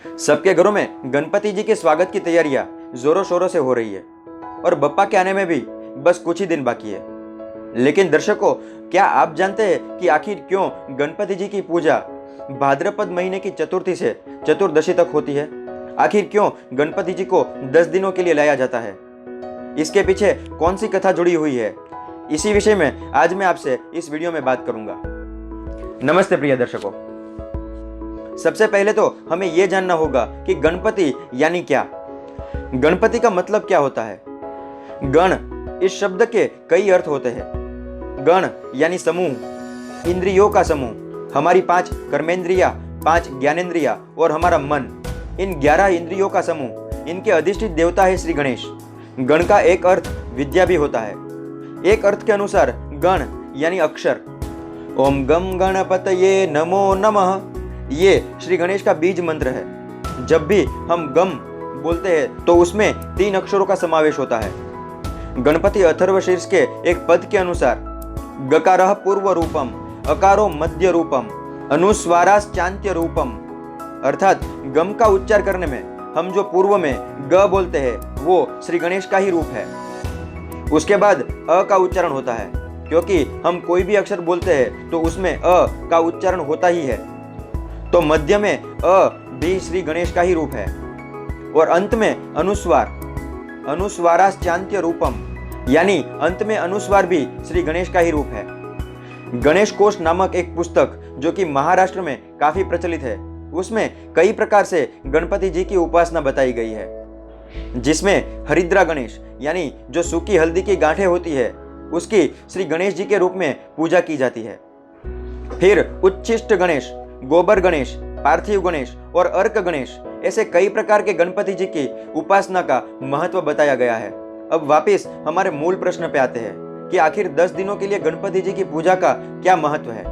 सबके घरों में गणपति जी के स्वागत की तैयारियां जोरों शोरों से हो रही है और बप्पा के आने में भी बस कुछ ही दिन बाकी है। लेकिन दर्शकों, क्या आप जानते हैं कि आखिर क्यों गणपति जी की पूजा भाद्रपद महीने की चतुर्थी से चतुर्दशी तक होती है? आखिर क्यों गणपति जी को 10 दिनों के लिए लाया जाता है? इसके पीछे कौन सी कथा जुड़ी हुई है? इसी विषय में आज मैं आपसे इस वीडियो में बात करूंगा। नमस्ते प्रिय दर्शकों, सबसे पहले तो हमें यह जानना होगा कि गणपति यानी क्या। गणपति का मतलब क्या होता है? गण इस शब्द के कई अर्थ होते हैं। गण यानी समूह, इंद्रियों का समूह, हमारी 5 कर्मेंद्रिया, 5 ज्ञानेंद्रिया और हमारा मन, इन 11 इंद्रियों का समूह, इनके अधिष्ठित देवता है श्री गणेश। गण का एक अर्थ विद्या भी होता है। एक अर्थ के अनुसार गण यानी अक्षर। ओम गम गणपतये नमो नमः, ये श्री गणेश का बीज मंत्र है। जब भी हम गम बोलते हैं तो उसमें 3 अक्षरों का समावेश होता है। गणपति अथर्वशीर्ष के एक पद के अनुसार गकारः पूर्व रूपम, अकारो मध्य रूपम, अनुस्वाराश्चान्त्य रूपम, अर्थात गम का उच्चार करने में हम जो पूर्व में ग बोलते हैं वो श्री गणेश का ही रूप है। उसके बाद अ का उच्चारण होता है, क्योंकि हम कोई भी अक्षर बोलते हैं तो उसमें अ का उच्चारण होता ही है। तो मध्य में अ भी श्री गणेश का ही रूप है और अंत में अनुस्वार, अनुस्वाराश्चान्त्य रूपम, यानी अंत में अनुस्वार भी श्री गणेश का ही रूप है। गणेश कोश नामक एक पुस्तक जो कि महाराष्ट्र में काफी प्रचलित है, उसमें कई प्रकार से गणपति जी की उपासना बताई गई है, जिसमें हरिद्रा गणेश यानी जो सूखी हल्दी की गांठें होती है उसकी श्री गणेश जी के रूप में पूजा की जाती है। फिर उच्छिष्ट गणेश, गोबर गणेश, पार्थिव गणेश और अर्क गणेश, ऐसे कई प्रकार के गणपति जी की उपासना का महत्व बताया गया है। अब वापस हमारे मूल प्रश्न पे आते हैं कि आखिर 10 दिनों के लिए गणपति जी की पूजा का क्या महत्व है।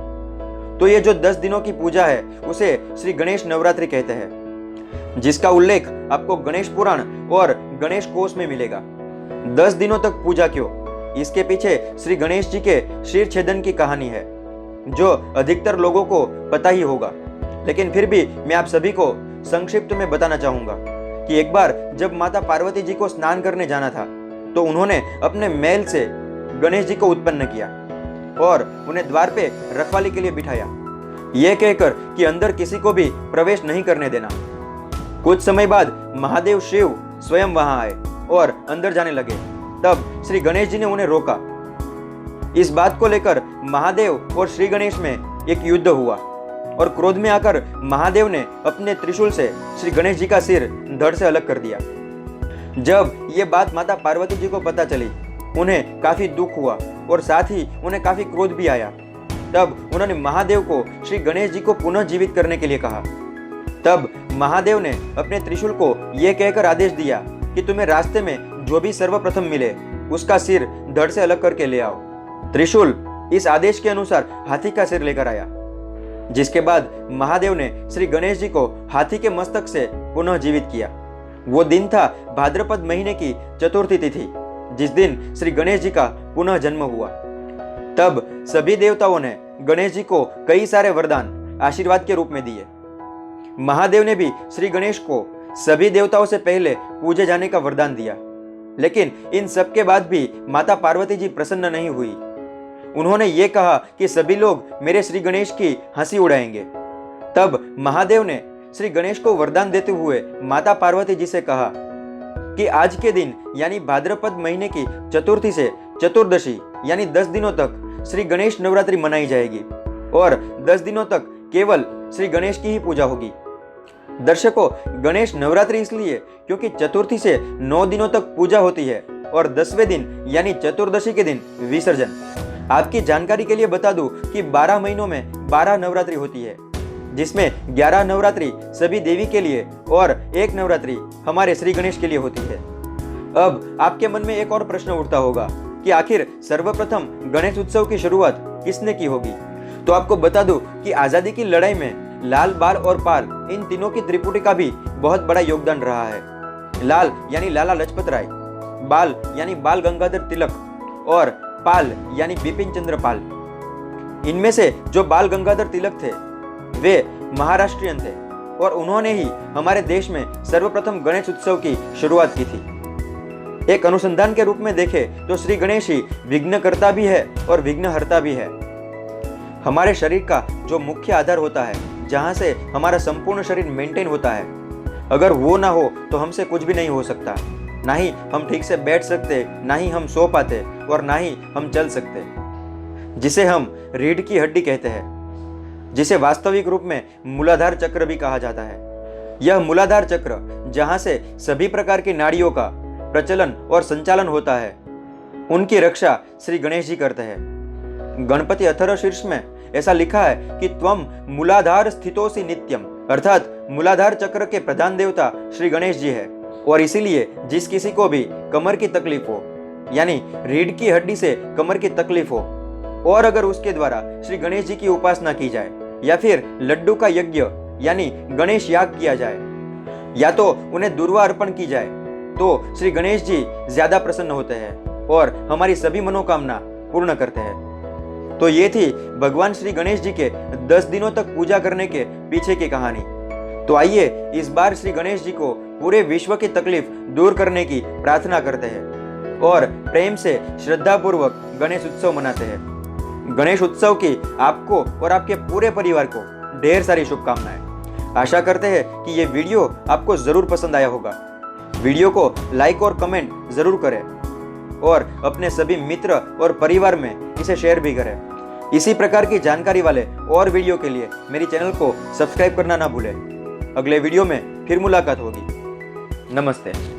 तो ये जो 10 दिनों की पूजा है उसे श्री गणेश नवरात्रि कहते हैं, जिसका उल्लेख आपको गणेश पुराण और गणेश कोश में मिलेगा। 10 दिनों तक पूजा क्यों? इसके पीछे श्री गणेश जी के शीर छेदन की कहानी है, जो अधिकतर लोगों को पता ही होगा, लेकिन फिर भी मैं आप सभी को संक्षिप्त में बताना चाहूंगा कि एक बार जब माता पार्वती जी को स्नान करने जाना था तो उन्होंने अपने मैल से गणेश जी को उत्पन्न किया और उन्हें द्वार पे रखवाली के लिए बिठाया, यह कहकर कि अंदर किसी को भी प्रवेश नहीं करने देना। कुछ समय बाद महादेव शिव स्वयं वहां आए और अंदर जाने लगे। तब श्री गणेश जी ने उन्हें रोका। इस बात को लेकर महादेव और श्री गणेश में एक युद्ध हुआ और क्रोध में आकर महादेव ने अपने त्रिशूल से श्री गणेश जी का सिर धड़ से अलग कर दिया। जब ये बात माता पार्वती जी को पता चली, उन्हें काफी दुख हुआ और साथ ही उन्हें काफी क्रोध भी आया। तब उन्होंने महादेव को श्री गणेश जी को पुनः जीवित करने के लिए कहा। तब महादेव ने अपने त्रिशूल को यह कहकर आदेश दिया कि तुम्हें रास्ते में जो भी सर्वप्रथम मिले उसका सिर धड़ से अलग करके ले आओ। त्रिशूल इस आदेश के अनुसार हाथी का सिर लेकर आया, जिसके बाद महादेव ने श्री गणेश जी को हाथी के मस्तक से पुनः जीवित किया। वो दिन था भाद्रपद महीने की चतुर्थी तिथि, जिस दिन श्री गणेश जी का पुनः जन्म हुआ। तब सभी देवताओं ने गणेश जी को कई सारे वरदान आशीर्वाद के रूप में दिए। महादेव ने भी श्री गणेश को सभी देवताओं से पहले पूजे जाने का वरदान दिया, लेकिन इन सब के बाद भी माता पार्वती जी प्रसन्न नहीं हुई। उन्होंने ये कहा कि सभी लोग मेरे श्री गणेश की हंसी उड़ाएंगे। तब महादेव ने श्री गणेश को वरदान देते हुए माता पार्वती जी से कहा कि आज के दिन यानी भाद्रपद महीने की चतुर्थी से चतुर्दशी यानी 10 दिनों तक श्री गणेश नवरात्रि मनाई जाएगी और 10 दिनों तक केवल श्री गणेश की ही पूजा होगी। दर्शकों, गणेश नवरात्रि इसलिए क्योंकि चतुर्थी से 9 दिनों तक पूजा होती है और 10वें दिन यानी चतुर्दशी के दिन विसर्जन। आपकी जानकारी के लिए बता दूं कि 12 महीनों में 12 नवरात्रि होती है, जिसमें 11 नवरात्रि सभी देवी के लिए और 1 नवरात्रि हमारे श्री गणेश के लिए होती है। अब आपके मन में एक और प्रश्न उठता होगा कि आखिर सर्वप्रथम गणेश उत्सव की शुरुआत किसने की होगी? तो आपको बता दूं कि आजादी की लड़ाई में लाल, बाल और पाल, इन तीनों की त्रिपुटी का भी बहुत बड़ा योगदान रहा है। लाल यानी लाला लजपत राय, बाल यानी बाल गंगाधर तिलक और पाल यानी बिपिन चंद्र पाल। इनमें से जो बाल गंगाधर तिलक थे वे महाराष्ट्रियन थे और उन्होंने ही हमारे देश में सर्वप्रथम गणेश उत्सव की शुरुआत की थी। एक अनुसंधान के रूप में देखें तो श्री गणेश ही विघ्नकर्ता भी है और विघ्नहर्ता भी है। हमारे शरीर का जो मुख्य आधार होता है, जहां से हमारा संपूर्ण शरीर मेंटेन होता है, अगर वो ना हो तो हमसे कुछ भी नहीं हो सकता। ना ही हम ठीक से बैठ सकते, ना ही हम सो पाते और ना ही हम चल सकते, जिसे हम रीढ़ की हड्डी कहते हैं, जिसे वास्तविक रूप में मूलाधार चक्र भी कहा जाता है। यह मूलाधार चक्र जहां से सभी प्रकार की नाड़ियों का प्रचलन और संचालन होता है, उनकी रक्षा श्री गणेश जी करते हैं। गणपति अथर्वशीर्ष में ऐसा लिखा है कि त्वम मूलाधार स्थितोसि नित्यम, अर्थात मूलाधार चक्र के प्रधान देवता श्री गणेश जी है। और इसीलिए जिस किसी को भी कमर की तकलीफ हो, यानी रीढ़ की हड्डी से कमर की तकलीफ हो, और अगर उसके द्वारा श्री गणेश जी की उपासना की जाए या फिर लड्डू का यज्ञ यानी गणेश याग किया जाए, या तो उन्हें दुर्वा अर्पण की जाए, तो श्री गणेश जी ज्यादा प्रसन्न होते हैं और हमारी सभी मनोकामना पूर्ण करते हैं। तो ये थी भगवान श्री गणेश जी के 10 दिनों तक पूजा करने के पीछे की कहानी। तो आइए इस बार श्री गणेश जी को पूरे विश्व की तकलीफ दूर करने की प्रार्थना करते हैं और प्रेम से श्रद्धापूर्वक गणेश उत्सव मनाते हैं। गणेश उत्सव की आपको और आपके पूरे परिवार को ढेर सारी शुभकामनाएं। आशा करते हैं कि ये वीडियो आपको जरूर पसंद आया होगा। वीडियो को लाइक और कमेंट जरूर करें और अपने सभी मित्र और परिवार में इसे शेयर भी करें। इसी प्रकार की जानकारी वाले और वीडियो के लिए मेरी चैनल को सब्सक्राइब करना ना भूलें। अगले वीडियो में फिर मुलाकात होगी। नमस्ते।